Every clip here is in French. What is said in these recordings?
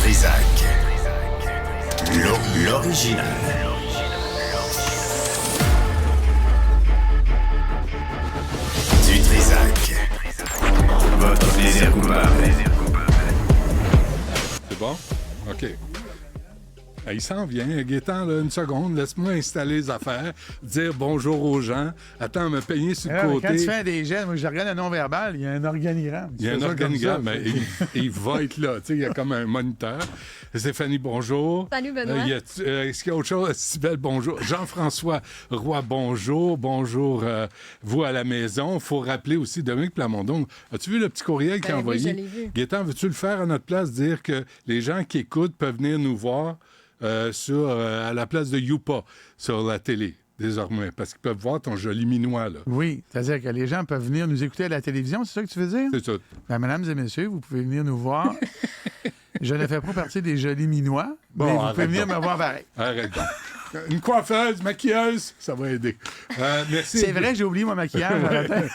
Trizac. L'original. Du Trizac. Votre plaisir coupable. C'est bon? OK. Il s'en vient. Gaétan, là, une seconde. Laisse-moi installer les affaires, dire bonjour aux gens. Attends, me peigner sur le côté. Quand tu fais des gestes, moi, je regarde le non-verbal, il y a un organigramme. Il y a un organigramme, mais il va être là. Il y a comme un moniteur. Stéphanie, bonjour. Salut, Benoît. Est-ce qu'il y a autre chose? Sybelle, bonjour. Jean-François Roy, bonjour. Bonjour, vous à la maison. Il faut rappeler aussi Dominique Plamondon. As-tu vu le petit courriel qu'il a envoyé? Oui, je l'ai vu. Gaétan, veux-tu le faire à notre place, dire que les gens qui écoutent peuvent venir nous voir à la place de Youpa, sur la télé, désormais, parce qu'ils peuvent voir ton joli minois, là. Oui, c'est-à-dire que les gens peuvent venir nous écouter à la télévision, c'est ça que tu veux dire? C'est ça. Ben, mesdames et messieurs, vous pouvez venir nous voir. Je ne fais pas partie des jolis minois, Bon, mais vous arrête pouvez venir donc. me voir pareil. Arrête donc. Une coiffeuse, maquilleuse, ça va aider. Merci. C'est vrai, j'ai oublié mon maquillage. Arrête.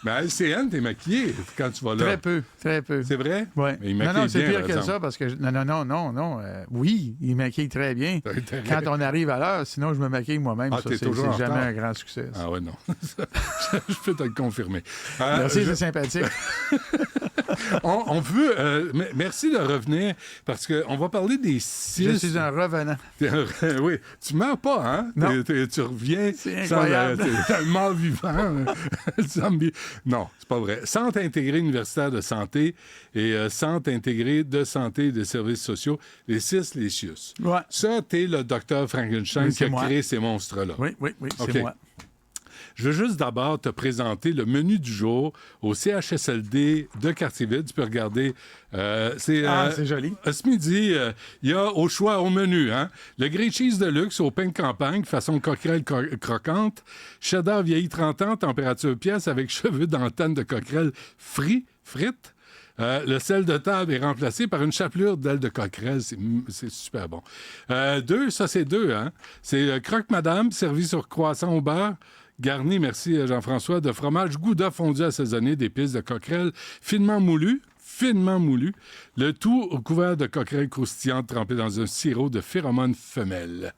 Mais LCN, t'es maquillé quand tu vas là. Très peu, très peu. C'est vrai? Oui. Mais il Non, maquille non, c'est bien, pire par que exemple. ça parce que. Non. Oui, il maquille très bien. T'as intérêt. Quand on arrive à l'heure, sinon je me maquille moi-même. Ah, Ça, t'es c'est toujours en jamais retard. un grand succès. ça. Ah ouais, non. Je peux te le confirmer. Merci, c'est sympathique. On veut... merci de revenir, parce qu'on va parler des six... Je suis un revenant. Oui, tu meurs pas, hein? Non. Tu reviens... C'est incroyable. T'es un mort vivant. Zombie. Non, c'est pas vrai. Centre intégré universitaire de santé et Centre intégré de santé et de services sociaux, les CIS, les CIUS. Ouais. Ça, t'es le docteur Frankenstein Oui, qui c'est a moi. créé ces monstres-là. Oui, c'est OK. moi. Je veux juste d'abord te présenter le menu du jour au CHSLD de Cartierville. Tu peux regarder. C'est joli. Ce midi, il y a au choix au menu, hein, le grilled cheese de luxe au pain de campagne, façon coquerelle croquante, cheddar vieilli 30 ans, température pièce avec cheveux d'antenne de coquerelle frites. Le sel de table est remplacé par une chapelure d'ailes de coquerelle. C'est super bon. C'est deux, hein? C'est croque-madame, servi sur croissant au beurre, garni, merci Jean-François, de fromage Gouda fondu assaisonné, d'épices de coquerelle finement moulu. Le tout au couvert de coquerelles croustillantes trempées dans un sirop de phéromones femelles.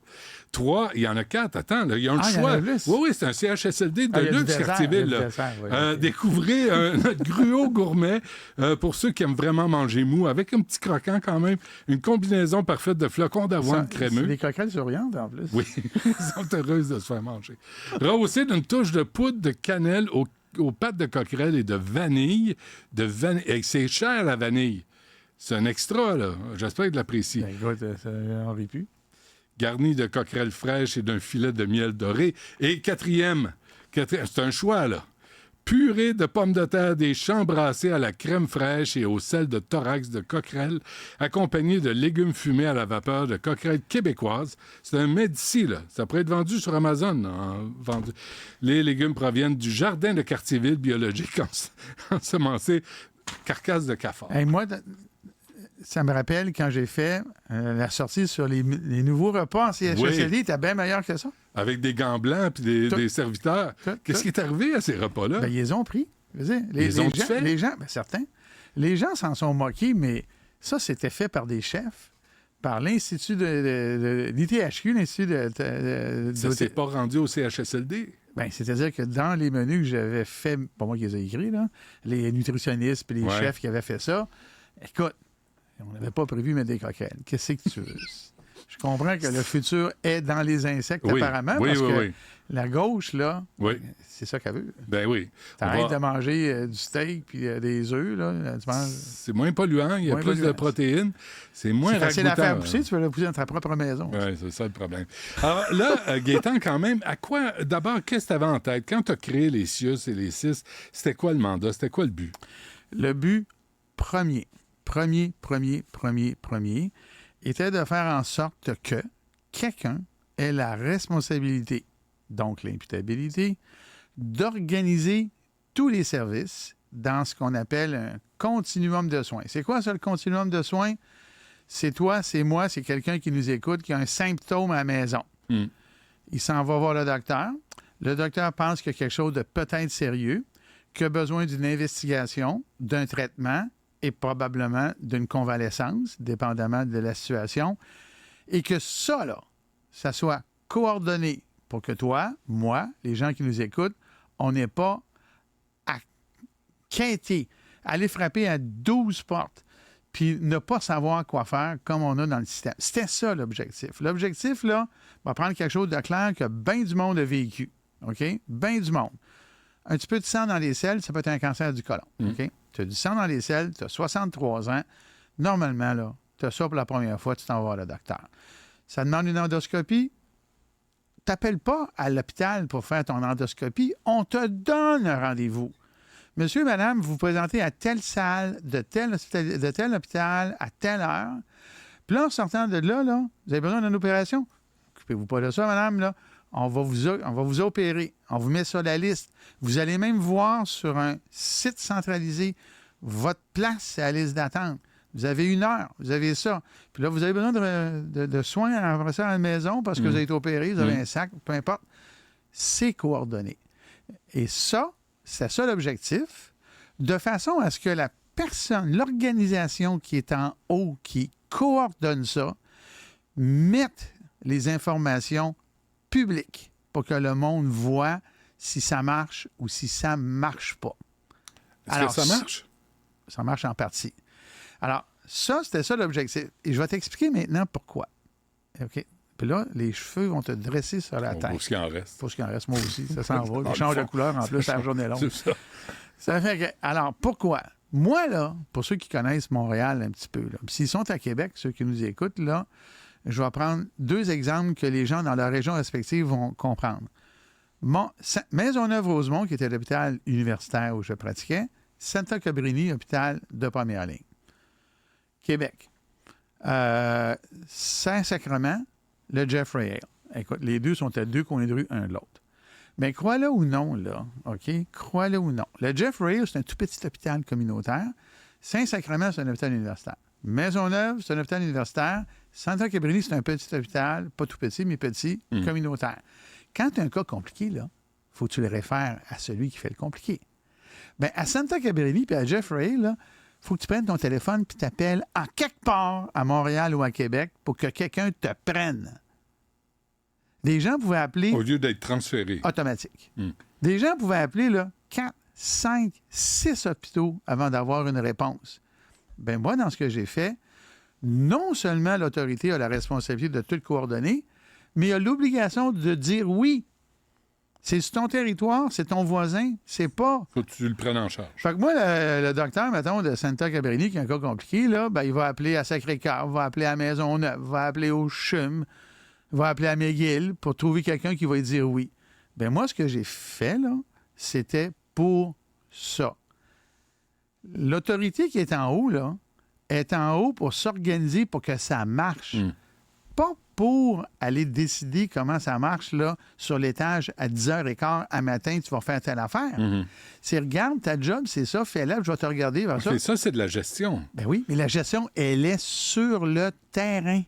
3, il y en a 4. Attends, là, il y a un il y en choix. a plus. Oui, c'est un CHSLD de il y a du luxe, dessert, Cartierville. il y a là. du dessert, oui, ok. Découvrez notre gruau gourmet pour ceux qui aiment vraiment manger mou, avec un petit croquant quand même. Une combinaison parfaite de flocons d'avoine C'est crémeux. des coquerelles souriantes, en plus. Oui, ils sont heureuses de se faire manger. Rehaussé d'une touche de poudre de cannelle aux pâtes de coquerelle et de vanille. Et c'est cher, la vanille. C'est un extra, là. J'espère que tu l'apprécies. Ben, écoute, ça, j'en ris plus. Garni de coquerelle fraîche et d'un filet de miel doré. Et quatrième, c'est un choix, là. Purée de pommes de terre des champs brassés à la crème fraîche et au sel de thorax de coquerelle, accompagné de légumes fumés à la vapeur de coquerelle québécoise. C'est un mets d'ici, là. Ça pourrait être vendu sur Amazon. Les légumes proviennent du jardin de Cartierville biologique ensemencé carcasse de cafard. Hey, moi, ça me rappelle quand j'ai fait la sortie sur les nouveaux repas en CHSLD, était bien meilleur que ça. Avec des gants blancs et des serviteurs. Qu'est-ce qui est arrivé à ces repas-là? Ben, ils les ont pris. Je veux dire, Ils ont fait? les gens, ben, certains. Les gens s'en sont moqués, mais ça, c'était fait par des chefs, par l'Institut de l'ITHQ, l'Institut Ça s'est pas rendu au CHSLD? Ben, c'est-à-dire que dans les menus que j'avais fait, pas moi qui les ai écrits, là, les nutritionnistes et les chefs qui avaient fait ça, écoute, on n'avait pas prévu mettre des coquerelles. Qu'est-ce que tu veux? Je comprends que le futur est dans les insectes, apparemment, parce que la gauche, là, c'est ça qu'elle veut. Ben oui. T'arrêtes de manger du steak puis des œufs, là. Tu manges... C'est moins polluant, il y a plus de protéines. C'est moins ragoûtant. C'est facile à faire pousser, tu veux la pousser dans ta propre maison. Oui, c'est ça le problème. Alors là, Gaétan, quand même, d'abord, qu'est-ce que tu avais en tête? Quand tu as créé les CIUS et les CIS, c'était quoi le mandat? C'était quoi le but? Le but premier, était de faire en sorte que quelqu'un ait la responsabilité, donc l'imputabilité, d'organiser tous les services dans ce qu'on appelle un continuum de soins. C'est quoi ça, le continuum de soins? C'est toi, c'est moi, c'est quelqu'un qui nous écoute, qui a un symptôme à la maison. Il s'en va voir le docteur. Le docteur pense qu'il y a quelque chose de peut-être sérieux, qu'il a besoin d'une investigation, d'un traitement, et probablement d'une convalescence, dépendamment de la situation, et que ça, là, ça soit coordonné pour que toi, moi, les gens qui nous écoutent, on n'ait pas à quêter, aller frapper à 12 portes, puis ne pas savoir quoi faire comme on a dans le système. C'était ça l'objectif. L'objectif, là, on va prendre quelque chose de clair que bien du monde a vécu. OK? Bien du monde. Un petit peu de sang dans les selles, ça peut être un cancer du côlon. OK? Tu as du sang dans les selles, tu as 63 ans. Normalement, là, tu as ça pour la première fois, tu t'en vas voir le docteur. Ça demande une endoscopie. Tu n'appelles pas à l'hôpital pour faire ton endoscopie. On te donne un rendez-vous. Monsieur, madame, vous vous présentez à telle salle, de tel hôpital, à telle heure. Puis là, en sortant de là, vous avez besoin d'une opération. Occupez-vous pas de ça, madame, là. On va vous opérer. On vous met sur la liste. Vous allez même voir sur un site centralisé votre place, c'est la liste d'attente. Vous avez 1 heure, vous avez ça. Puis là, vous avez besoin de soins après ça à la maison parce que vous avez été opéré, vous avez un sac, peu importe. C'est coordonné. Et ça, c'est ça l'objectif, de façon à ce que la personne, l'organisation qui est en haut, qui coordonne ça, mette les informations publiques pour que le monde voit si ça marche ou si ça ne marche pas. Est-ce que ça marche? Ça marche en partie. Alors, ça, c'était ça l'objectif. Et je vais t'expliquer maintenant pourquoi. OK? Puis là, les cheveux vont te dresser sur la tête. Pour ce qu'il en reste. Pour ce qu'il en reste, moi aussi. Ça s'en va. Il change de couleur en plus, la journée longue. C'est ça. Ça fait que, alors, pourquoi? Moi, là, pour ceux qui connaissent Montréal un petit peu, là, puis s'ils sont à Québec, ceux qui nous écoutent, là, je vais prendre 2 exemples que les gens dans leur région respective vont comprendre. Maisonneuve-Rosemont, qui était l'hôpital universitaire où je pratiquais, Santa Cabrini, hôpital de première ligne. Québec. Saint-Sacrement, le Jeffrey Hale. Écoute, les deux sont à 2 coins de rue, un de l'autre. Mais crois-le ou non, là, OK? Crois-le ou non. Le Jeffrey Hale, c'est un tout petit hôpital communautaire. Saint-Sacrement, c'est un hôpital universitaire. Maisonneuve, c'est un hôpital universitaire. Santa Cabrini, c'est un petit hôpital, pas tout petit, mais petit, communautaire. Quand tu as un cas compliqué, là, faut que tu le réfères à celui qui fait le compliqué. Bien, à Santa Cabrini puis à Jeffrey, là, faut que tu prennes ton téléphone puis t'appelles à quelque part à Montréal ou à Québec pour que quelqu'un te prenne. Des gens pouvaient appeler... Au lieu d'être transféré. Automatique. Des gens pouvaient appeler là, 4, 5, 6 hôpitaux avant d'avoir une réponse. Bien, moi, dans ce que j'ai fait, non seulement l'autorité a la responsabilité de tout coordonner, mais il a l'obligation de dire oui. C'est sur ton territoire, c'est ton voisin, c'est pas... Faut que tu le prennes en charge. Fait que moi, le docteur, mettons, de Santa Cabrini, qui a un cas compliqué, là, ben, il va appeler à Sacré-Cœur, va appeler à Maisonneuve, va appeler au CHUM, va appeler à McGill pour trouver quelqu'un qui va lui dire oui. Bien, moi, ce que j'ai fait, là, c'était pour ça. L'autorité qui est en haut, là, est en haut pour s'organiser pour que ça marche. Pas pour aller décider comment ça marche là, sur l'étage à 10h15 à matin, tu vas faire telle affaire. C'est regarde, ta job, c'est ça, fais-la, je vais te regarder vers ça. Mais ça, c'est de la gestion. Ben oui, mais la gestion, elle est sur le terrain.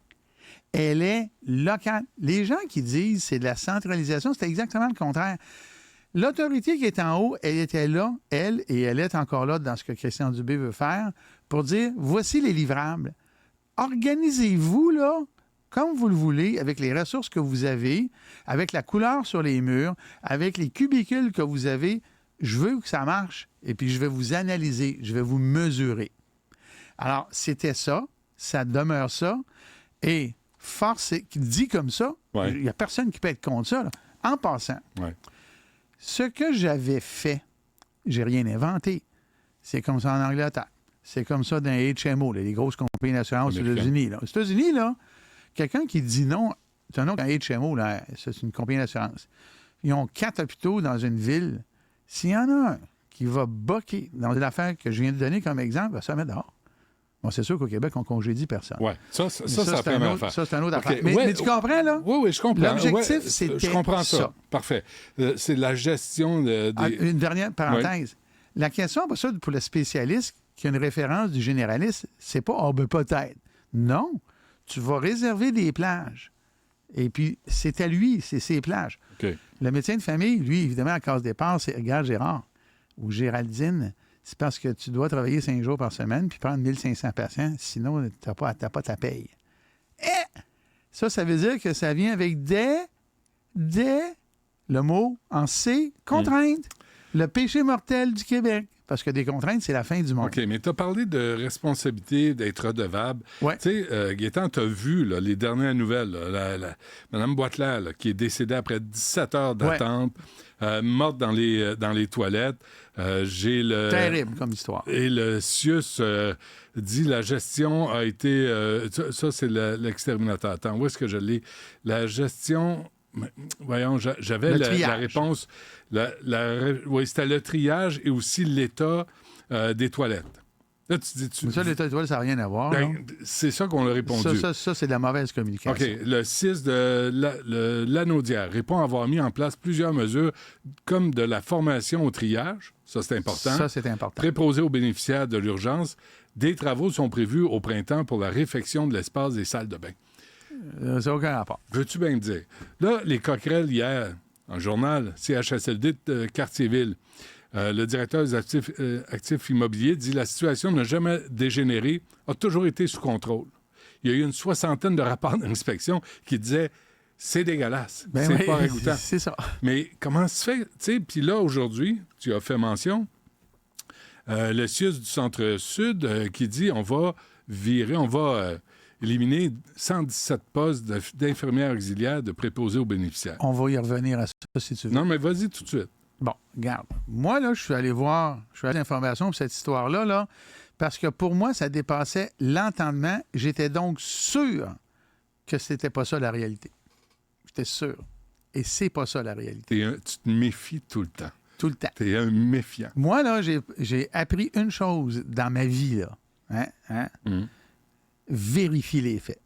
Elle est locale. Les gens qui disent c'est de la centralisation, c'est exactement le contraire. L'autorité qui est en haut, elle était là, elle, et elle est encore là dans ce que Christian Dubé veut faire, pour dire, voici les livrables. Organisez-vous, là, comme vous le voulez, avec les ressources que vous avez, avec la couleur sur les murs, avec les cubicules que vous avez. Je veux que ça marche, et puis je vais vous analyser, je vais vous mesurer. Alors, c'était ça, ça demeure ça, et force, dit comme ça, il n'y a personne qui peut être contre ça, là. En passant. Ce que j'avais fait, j'ai rien inventé. C'est comme ça en Angleterre. C'est comme ça dans les HMO, là, les grosses compagnies d'assurance aux États-Unis. Là. Aux États-Unis, là, quelqu'un qui dit non, c'est un autre HMO, là, c'est une compagnie d'assurance. Ils ont 4 hôpitaux dans une ville. S'il y en a un qui va boquer dans une affaire que je viens de donner comme exemple, ben, ça met dehors. Bon, c'est sûr qu'au Québec, on congédie personne. Oui, ça c'est la première affaire. Ça, c'est un autre affaire. Mais tu comprends, là? Oui, je comprends. L'objectif, c'était je comprends ça. Parfait. C'est la gestion des... Une dernière parenthèse. La question, pour ça, pour le spécialiste qui a une référence du généraliste, c'est pas « Ah, ben peut-être ». Non. Tu vas réserver des plages. Et puis, c'est à lui, c'est ses plages. Okay. Le médecin de famille, lui, évidemment, à case départ, c'est « Regarde, Gérard » ou « Géraldine », c'est parce que tu dois travailler 5 jours par semaine puis prendre 1500 patients, sinon, tu n'as pas ta paye. Ça veut dire que ça vient avec le mot en C, contraintes. Le péché mortel du Québec. Parce que des contraintes, c'est la fin du monde. OK, mais tu as parlé de responsabilité, d'être redevable. Ouais. Tu sais, Gaétan, tu as vu là, les dernières nouvelles. Là, Mme Boitler, là, qui est décédée après 17 heures d'attente, morte dans les toilettes. J'ai le... Terrible comme histoire. Et le CIUS dit la gestion a été... ça, c'est l'exterminateur. Attends, où est-ce que je l'ai? La gestion... Voyons, j'avais la réponse. Oui, c'était le triage et aussi l'état des toilettes. Là, ça, l'état des toilettes, ça n'a rien à voir. C'est ça qu'on a répondu. Ça, c'est de la mauvaise communication. OK. Le 6 de Lanaudière répond avoir mis en place plusieurs mesures comme de la formation au triage. Ça, c'est important. Ça, c'est important. Préposé aux bénéficiaires de l'urgence. Des travaux sont prévus au printemps pour la réfection de l'espace des salles de bain. Ça n'a aucun rapport. Veux-tu bien me dire? Là, les coquerelles, hier, en journal, CHSLD de Cartierville, le directeur des actifs immobiliers dit « La situation n'a jamais dégénéré, a toujours été sous contrôle. » Il y a eu une 60aine de rapports d'inspection qui disaient « C'est dégueulasse, c'est pas ragoûtant. » C'est ça. Mais comment ça se fait? Tu sais, puis là, aujourd'hui, tu as fait mention, le CIUS du Centre-Sud qui dit « On va virer, on va... éliminer 117 postes d'infirmières auxiliaires de préposés aux bénéficiaires. » On va y revenir à ça, si tu veux. Non, mais vas-y tout de suite. Bon, regarde. Moi, là, je suis allé l'information pour cette histoire-là, là, parce que pour moi, ça dépassait l'entendement. J'étais donc sûr que c'était pas ça la réalité. J'étais sûr. Et c'est pas ça la réalité. Tu te méfies tout le temps. Tout le temps. T'es un méfiant. Moi, là, j'ai appris une chose dans ma vie, là. Vérifie les faits.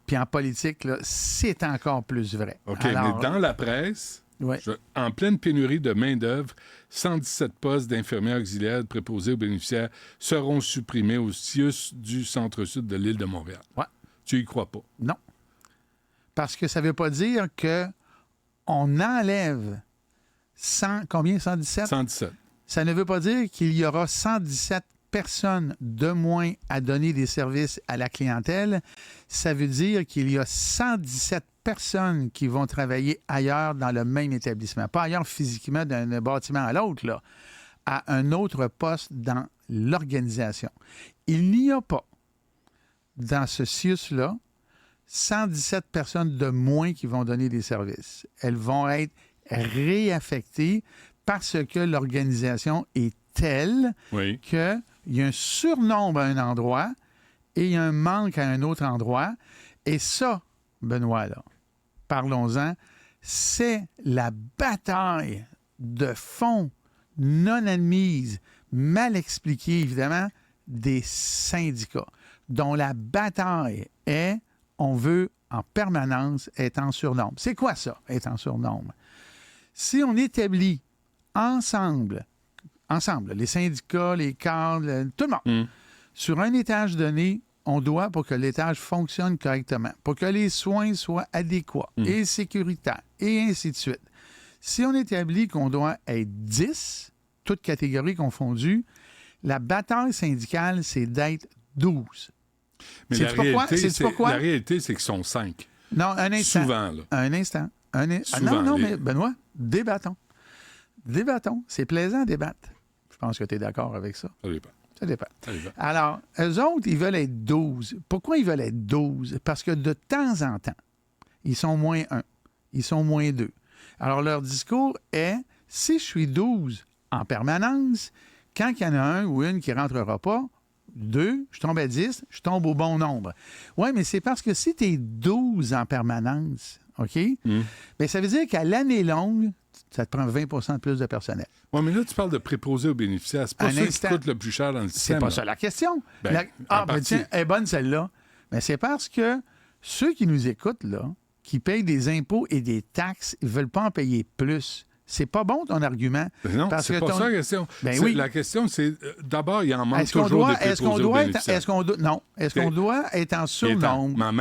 Puis en politique, là, c'est encore plus vrai. OK, alors, mais dans la presse, en pleine pénurie de main-d'œuvre, 117 postes d'infirmières auxiliaires préposés aux bénéficiaires seront supprimés au CIUS du Centre-Sud de l'île de Montréal. Ouais. Tu y crois pas? Non. Parce que ça ne veut pas dire qu'on enlève combien? 117? 117. Ça ne veut pas dire qu'il y aura 117 personnes de moins à donner des services à la clientèle. Ça veut dire qu'il y a 117 personnes qui vont travailler ailleurs dans le même établissement. Pas ailleurs physiquement d'un bâtiment à l'autre, là, à un autre poste dans l'organisation. Il n'y a pas, dans ce CIUS-là, 117 personnes de moins qui vont donner des services. Elles vont être réaffectées parce que l'organisation est telle qu'il y a un surnombre à un endroit et il y a un manque à un autre endroit. Et ça, Benoît, là, parlons-en, c'est la bataille de fond non admise, mal expliquée, évidemment, des syndicats, dont la bataille est, on veut en permanence être en surnombre. C'est quoi ça, être en surnombre? Si on établit ensemble, les syndicats, les cadres, tout le monde, sur un étage donné, on doit, pour que l'étage fonctionne correctement, pour que les soins soient adéquats et sécuritaires, et ainsi de suite. Si on établit qu'on doit être 10, toutes catégories confondues, la bataille syndicale, c'est d'être 12. Mais la réalité, c'est qu'ils sont 5. Non, un instant. Souvent, là. Un instant. Souvent, non, mais Benoît, débattons. Débattons. C'est plaisant de débattre. Je pense que tu es d'accord avec ça. Ça dépend. Alors, eux autres, ils veulent être 12. Pourquoi ils veulent être 12? Parce que de temps en temps, ils sont moins 1. Ils sont moins 2. Alors, leur discours est, si je suis 12 en permanence, quand il y en a un ou une qui ne rentrera pas, 2, je tombe à 10, je tombe au bon nombre. Oui, mais c'est parce que si tu es 12 en permanence, OK? Bien, ça veut dire qu'à l'année longue, ça te prend 20 de plus de personnel. Oui, mais là, tu parles de préposés aux bénéficiaires. C'est pas ça qui coûte le plus cher dans le système. C'est pas ça la question. Ben tiens, elle est bonne celle-là. Mais c'est parce que ceux qui nous écoutent, là, qui payent des impôts et des taxes, ils ne veulent pas en payer plus. C'est pas bon, ton argument. Non, parce c'est que pas ton- ça la question. Ben oui. La question, c'est d'abord, il en manque Est-ce qu'on toujours doit, des est-ce qu'on préposés aux doit être, bénéficiaires. est-ce qu'on doit, non, est-ce qu'on doit être en surnombre? Ma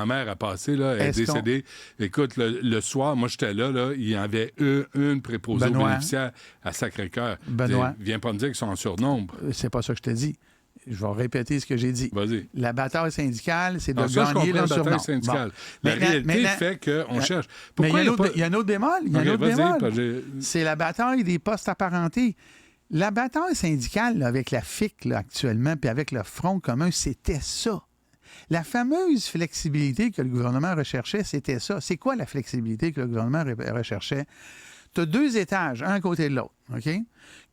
mère a passé, là, elle est Est-ce qu'on- décédée. Écoute, le soir, moi, j'étais là, il y avait une préposée aux Benoît. bénéficiaires à Sacré-Cœur. Benoît. Viens pas me dire qu'ils sont en surnombre. C'est pas ça que je te dis. Je vais répéter ce que j'ai dit. Vas-y. La bataille syndicale, c'est de Alors ça, je gagner comprends le la bataille surnombre. syndicale. Bon. La Maintenant- réalité fait qu'on cherche. Mais il y, Pourquoi a un autre, pas- il y a un autre bémol. Il y a un Ok, autre vas-y, bémol. parce que C'est la bataille des postes apparentés. La bataille syndicale là, avec la FIC là, actuellement, puis avec le Front commun, c'était ça. La fameuse flexibilité que le gouvernement recherchait, c'était ça. C'est quoi la flexibilité que le gouvernement recherchait? Tu as 2 étages, un à côté de l'autre, OK,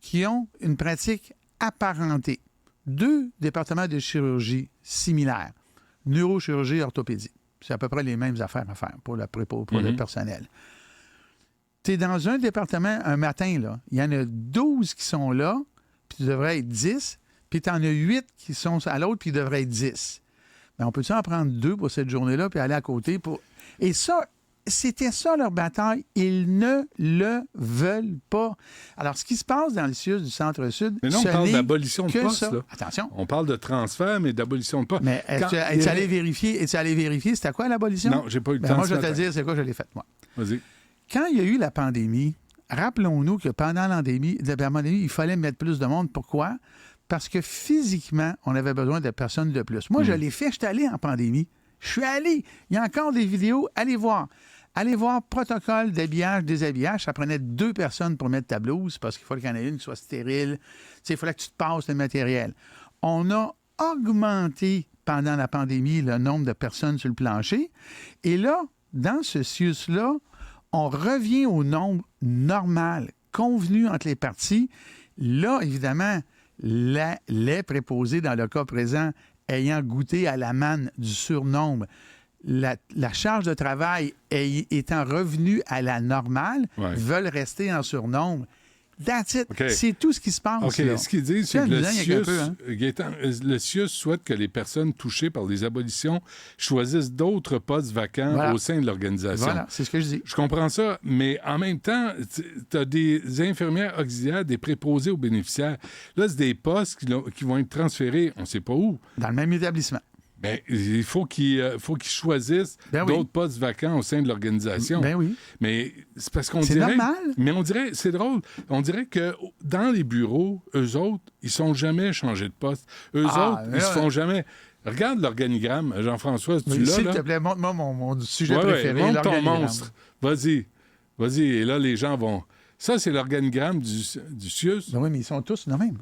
qui ont une pratique apparentée. 2 départements de chirurgie similaires, neurochirurgie et orthopédie. C'est à peu près les mêmes affaires à faire pour le personnel. Tu es dans un département un matin, là, il y en a 12 qui sont là, puis tu devrais être 10, puis tu en as 8 qui sont à l'autre, puis il devrait être 10. Mais on peut-tu en prendre 2 pour cette journée-là, puis aller à côté pour... Et ça, c'était ça leur bataille. Ils ne le veulent pas. Alors, ce qui se passe dans le CIUS du Centre-Sud, Mais non, on ce parle n'est d'abolition de que poste, ça. là. Attention. On parle de transfert, mais d'abolition de poste. Mais es-tu allé vérifier, c'était quoi l'abolition? Non, j'ai pas eu le Ben, temps moi, ce je vais te matin. dire, c'est quoi je l'ai fait, moi. Vas-y. Quand il y a eu la pandémie, rappelons-nous que pendant la pandémie, il fallait mettre plus de monde. Pourquoi? Parce que physiquement, on avait besoin de personnes de plus. Moi, je l'ai fait, je suis allé en pandémie. Je suis allé. Il y a encore des vidéos, allez voir. Allez voir protocole d'habillage, déshabillage. Ça prenait 2 personnes pour mettre ta blouse parce qu'il faut qu'il y en ait une qui soit stérile. Tu sais, il fallait que tu te passes le matériel. On a augmenté pendant la pandémie le nombre de personnes sur le plancher. Et là, dans ce CIUS-là, on revient au nombre normal, convenu entre les parties. Là, évidemment, les préposés, dans le cas présent, ayant goûté à la manne du surnombre, la charge de travail étant revenue à la normale, Ouais. veulent rester en surnombre. That's it. OK. C'est tout ce qui se passe. OK. Là. Ce qu'ils disent, C'est c'est que amusant, il y a qu'un peu, hein. le CIUS souhaite que les personnes touchées par les abolitions choisissent d'autres postes vacants Voilà. au sein de l'organisation. Voilà, c'est ce que je dis. Je comprends ça, mais en même temps, tu as des infirmières auxiliaires, des préposés aux bénéficiaires. Là, c'est des postes qui vont être transférés, on ne sait pas où. Dans le même établissement. Bien, il faut qu'ils choisissent Ben oui. d'autres postes vacants au sein de l'organisation. Ben oui. Mais c'est parce qu'on C'est dirait... normal. Mais on dirait... C'est drôle. On dirait que dans les bureaux, eux autres, ils sont jamais changés de poste. Eux autres, ils se font jamais... Regarde l'organigramme, Jean-François, tu l'as, S'il là? te plaît, montre-moi mon sujet Ouais, préféré. montre ton l'organigramme. monstre. Vas-y. Et là, les gens vont... Ça, c'est l'organigramme du CIUS. Ben oui, mais ils sont tous de même.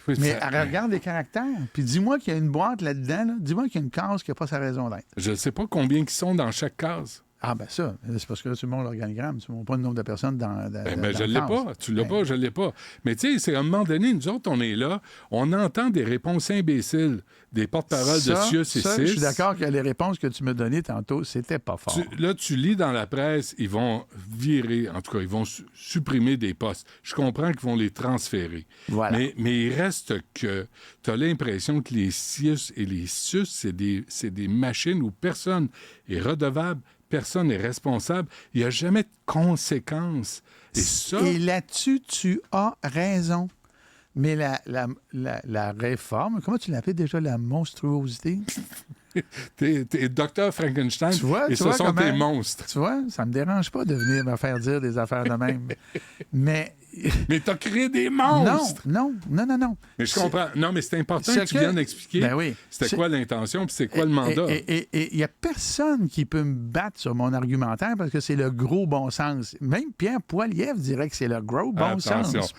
Oui, Mais ça- regarde les caractères. Puis dis-moi qu'il y a une boîte là-dedans. Là. Dis-moi qu'il y a une case qui n'a pas sa raison d'être. Je ne sais pas combien ils sont dans chaque case. Ah, ben ça, c'est parce que là, tu montres l'organigramme. Tu ne montres pas le nombre de personnes dans Ben, je la ne l'ai case. pas. Tu l'as Ben, pas, je ne l'ai pas. Mais tu sais, c'est à un moment donné, nous autres, on est là, on entend des réponses imbéciles des porte-paroles de ça, CIUS et ça, 6. je suis d'accord que les réponses que tu me donnais tantôt, c'était pas fort. Là, tu lis dans la presse, ils vont virer, en tout cas, ils vont supprimer des postes. Je comprends qu'ils vont les transférer. Voilà. Mais il reste que tu as l'impression que les CIUS et les SUS, c'est des machines où personne est redevable, personne n'est responsable. Il n'y a jamais de conséquences. Et ça... Et là-dessus, tu as raison. Mais la réforme, comment tu l'appelles déjà, la monstruosité? T'es Dr. Frankenstein Tu vois, et ce sont comment- tes monstres. Tu vois, ça me dérange pas de venir me faire dire des affaires de même. Mais Mais t'as créé des monstres! non. Mais je comprends. Non, mais c'est important ce que tu que- viennes expliquer Ben oui. c'était C'est- quoi l'intention puis c'est quoi le mandat. Et il n'y a personne qui peut me battre sur mon argumentaire parce que c'est le gros bon sens. Même Pierre Poilievre dirait que c'est le gros bon Attention. sens.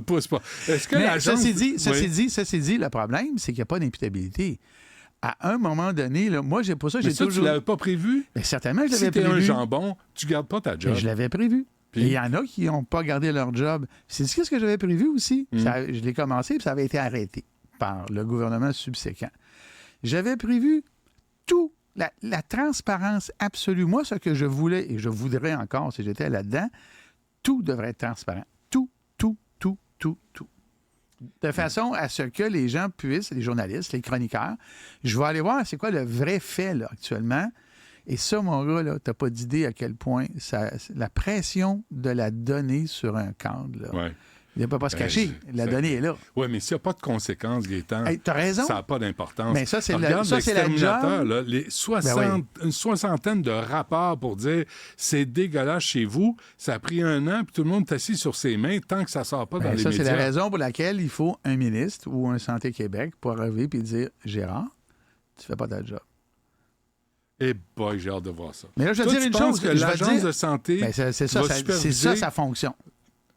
Pousse pas. Est-ce que Mais l'agence... ceci dit, Oui. le problème, c'est qu'il n'y a pas d'imputabilité. À un moment donné, là, moi, pour ça, Mais j'ai ça, toujours... tu l'avais pas prévu? Mais certainement, je Si l'avais t'es prévu. un jambon, tu gardes pas ta job. Mais je l'avais prévu. Puis? Et il y en a qui n'ont pas gardé leur job. C'est ce que j'avais prévu aussi. Je l'ai commencé, puis ça avait été arrêté par le gouvernement subséquent. J'avais prévu tout, la transparence absolue. Moi, ce que je voulais, et je voudrais encore si j'étais là-dedans, tout devrait être transparent. Tout. De façon à ce que les gens puissent, les journalistes, les chroniqueurs, je vais aller voir c'est quoi le vrai fait là, actuellement. Et ça, mon gars, là, t'as pas d'idée à quel point la pression de la donnée sur un cadre, là, Ouais. il ne peut pas se cacher. La donnée est là. Oui, mais s'il n'y a pas de conséquences, Gaétan, Hey, t'as raison. ça n'a pas d'importance. Mais ça, c'est Regarde la l'exterminateur, job. là, une soixantaine de rapports pour dire c'est dégueulasse chez vous. Ça a pris 1 an, puis tout le monde est assis sur ses mains tant que ça ne sort pas dans les Ça, médias. c'est la raison pour laquelle il faut un ministre ou un Santé Québec pour arriver et dire Gérard, tu fais pas ta job. Eh boy, j'ai hâte de voir ça. Mais là, je vais Toi, te dire tu une penses chose. que je vais te l'agence dire- de santé Ben, c'est ça, va c'est superviser... ça sa fonction.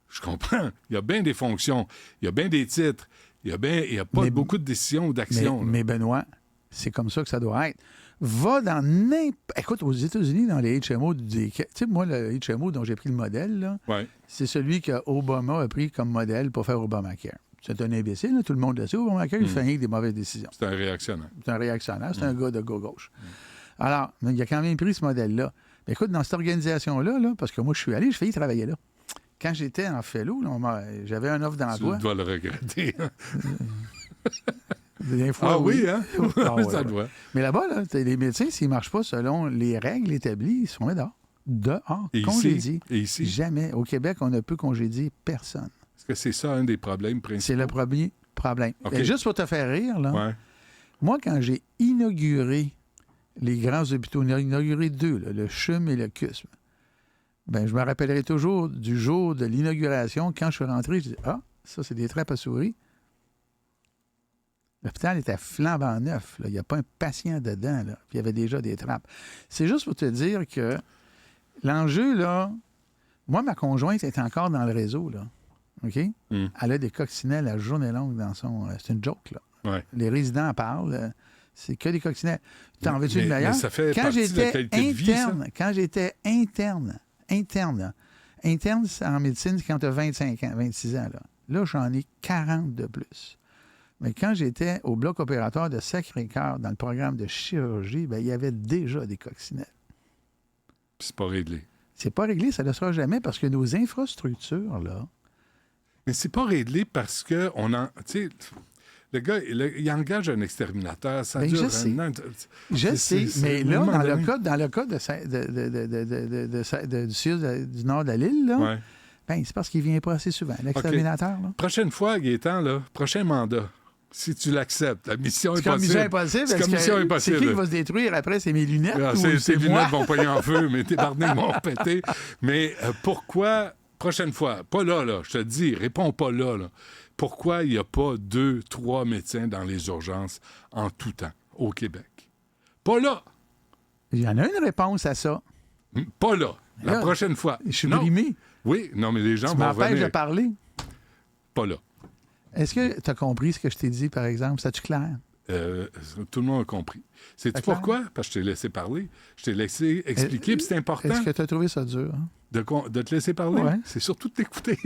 Je comprends. Il y a bien des fonctions. Il y a bien des titres. Il y a pas Mais- beaucoup de décisions ou d'actions. là. Mais Benoît, c'est comme ça que ça doit être. Va dans Écoute, aux États-Unis, dans les HMO, tu sais, moi, le HMO dont j'ai pris le modèle, là, Ouais. c'est celui que Obama a pris comme modèle pour faire Obamacare. C'est un imbécile, là, tout le monde le sait. Obamacare, il fait rien que des mauvaises décisions. C'est un réactionnaire. C'est un réactionnaire, c'est un gars de gauche. Alors, mais il a quand même pris ce modèle-là. Mais écoute, dans cette organisation-là, là, parce que moi, je suis allé, je failli travailler là. Quand j'étais en fellow, là, j'avais un offre Tu d'emploi. dois le regretter. Des fois, Ah oui, hein? Ah ouais, Ça ouais. doit. Mais là-bas, là, les médecins, s'ils ne marchent pas selon les règles établies, ils sont dehors. Dehors. Et Congédiés. ici? Et ici? Jamais. Au Québec, on ne peut congédier personne. Est-ce que c'est ça un des problèmes principaux? C'est le premier problème. OK. Et juste pour te faire rire, là, Ouais. moi, quand j'ai inauguré les grands hôpitaux, on a inauguré 2, là, le CHUM et le CUSM, ben, je me rappellerai toujours du jour de l'inauguration. Quand je suis rentré, je dis ah, ça, c'est des trappes à souris. L'hôpital était flambant neuf. Là. Il n'y a pas un patient dedans. Là. Puis il y avait déjà des trappes. C'est juste pour te dire que l'enjeu, là, moi, ma conjointe est encore dans le réseau. Là. OK? Mm. Elle a des coccinelles à journée longue dans son. C'est une joke, là. Ouais. Les résidents en parlent. C'est que des coccinelles. T'en veux-tu une Mais meilleure? ça fait Quand partie de la j'étais qualité de vie, ça. quand j'étais interne, c'est en médecine, c'est quand tu as 25 ans, 26 ans. Là, j'en ai 40 de plus. Mais quand j'étais au bloc opératoire de Sacré-Cœur, dans le programme de chirurgie, ben, il y avait déjà des coccinelles. Puis c'est pas réglé. C'est pas réglé, ça ne le sera jamais, parce que nos infrastructures, là, Mais c'est pas réglé parce que on en. Tu sais, le gars, il engage un exterminateur. Ça Ben, dure je un sais. an. je sais, mais à un là, moment dans le donné- cas du sud, du nord de l'île, là, Ouais. ben, c'est parce qu'il vient pas assez souvent, l'exterminateur. Là. Prochaine fois, Gaétan, là, prochain mandat, si tu l'acceptes, la mission C'est est comme possible. mission impossible. C'est parce comme que mission C'est impossible. qui va se détruire après? C'est mes lunettes Ah, ou tes c'est moi? lunettes vont pogner en feu, mais tes barnets vont péter. Mais pourquoi, prochaine fois, pas là, je te dis, réponds pas là. Pourquoi il n'y a pas 2, 3 médecins dans les urgences en tout temps au Québec? Pas là. Il y en a une réponse à ça. Pas là. La Là, prochaine fois. Je suis Non. brimé. Oui, non, mais les gens Tu vont m'empêches revenir. de parler. Pas là. Est-ce que tu as compris ce que je t'ai dit, par exemple? C'est-tu clair? Tout le monde a compris. Sais-tu D'accord. pourquoi? Parce que je t'ai laissé parler. Je t'ai laissé expliquer, puis c'est important Est-ce que tu as trouvé ça dur? Hein? de te laisser parler. Ouais. C'est surtout de t'écouter.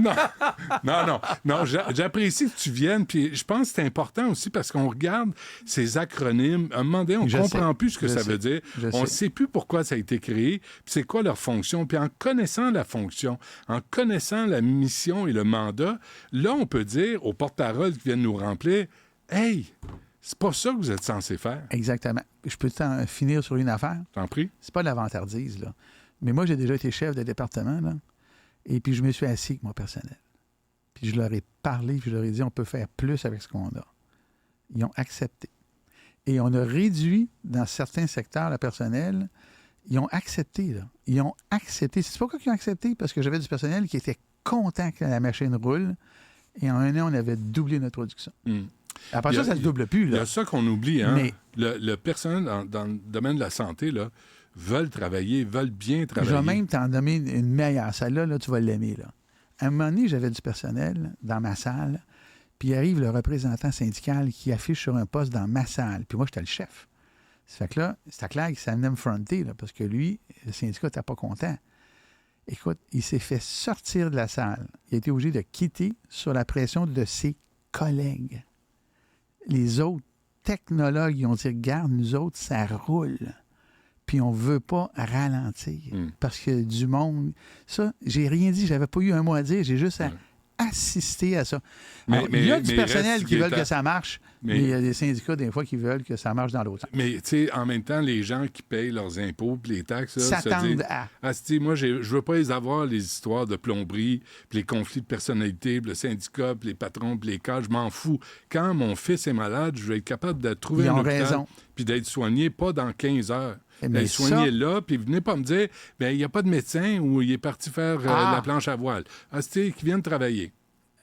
non. J'apprécie que tu viennes, puis je pense que c'est important aussi parce qu'on regarde ces acronymes. À un moment donné, on ne Je comprend sais. plus ce que Je ça sais. veut dire. Je On ne sais. sait plus pourquoi ça a été créé, puis c'est quoi leur fonction. Puis en connaissant la fonction, en connaissant la mission et le mandat, là, on peut dire aux porte-paroles qui viennent nous remplir, « Hey, c'est pas ça que vous êtes censé faire. Exactement. Je peux finir sur une affaire? T'en prie. C'est pas de la vantardise, là. Mais moi, j'ai déjà été chef de département, là. Et puis, je me suis assis avec mon personnel. Puis, je leur ai parlé, puis je leur ai dit, on peut faire plus avec ce qu'on a. Ils ont accepté. Et on a réduit, dans certains secteurs, le personnel. Ils ont accepté, là. Ils ont accepté. C'est pourquoi ils ont accepté? Parce que j'avais du personnel qui était content que la machine roule. Et en 1 an, on avait doublé notre production. Après Il y a- ça ne se double plus, Il y là. a ça qu'on oublie, hein? Mais- Le personnel dans le domaine de la santé, là, veulent travailler, veulent bien Je travailler. vais même t'en nommer une meilleure. Celle-là, là, tu vas l'aimer. Là. À un moment donné, j'avais du personnel dans ma salle, puis arrive le représentant syndical qui affiche sur un poste dans ma salle. Puis moi, j'étais le chef. Ça fait que là, c'était clair qu'il s'en venait me fronter, là, parce que lui, le syndicat n'était pas content. Écoute, il s'est fait sortir de la salle. Il a été obligé de quitter sur la pression de ses collègues. Les autres technologues, ils ont dit, regarde, nous autres, ça roule. Puis on ne veut pas ralentir. Parce que du monde... Ça, j'ai rien dit, j'avais pas eu un mot à dire, j'ai juste à assister à ça. Mais- Alors, il y a du mais personnel reste qui veulent Gaétan. que ça marche, mais il y a des syndicats, des fois, qui veulent que ça marche dans l'autre sens. Mais, tu sais, en même temps, les gens qui payent leurs impôts et les taxes, là, se S'attendent disent, à. Asti, moi, je veux pas les avoir, les histoires de plomberie, puis les conflits de personnalité, puis le syndicat, puis les patrons, puis les cas, je m'en fous. Quand mon fils est malade, je vais être capable de trouver Ils un ont hôpital, raison. puis d'être soigné, pas dans 15 heures. Mais D'être soigné là, puis venez pas me dire, ben il n'y a pas de médecin ou il est parti faire la planche à voile. Asti, qui vient de travailler.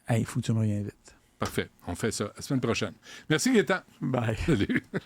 Il faut que tu me réinvites. Parfait, on fait ça la semaine prochaine. Merci, Gaétan. Bye. Salut.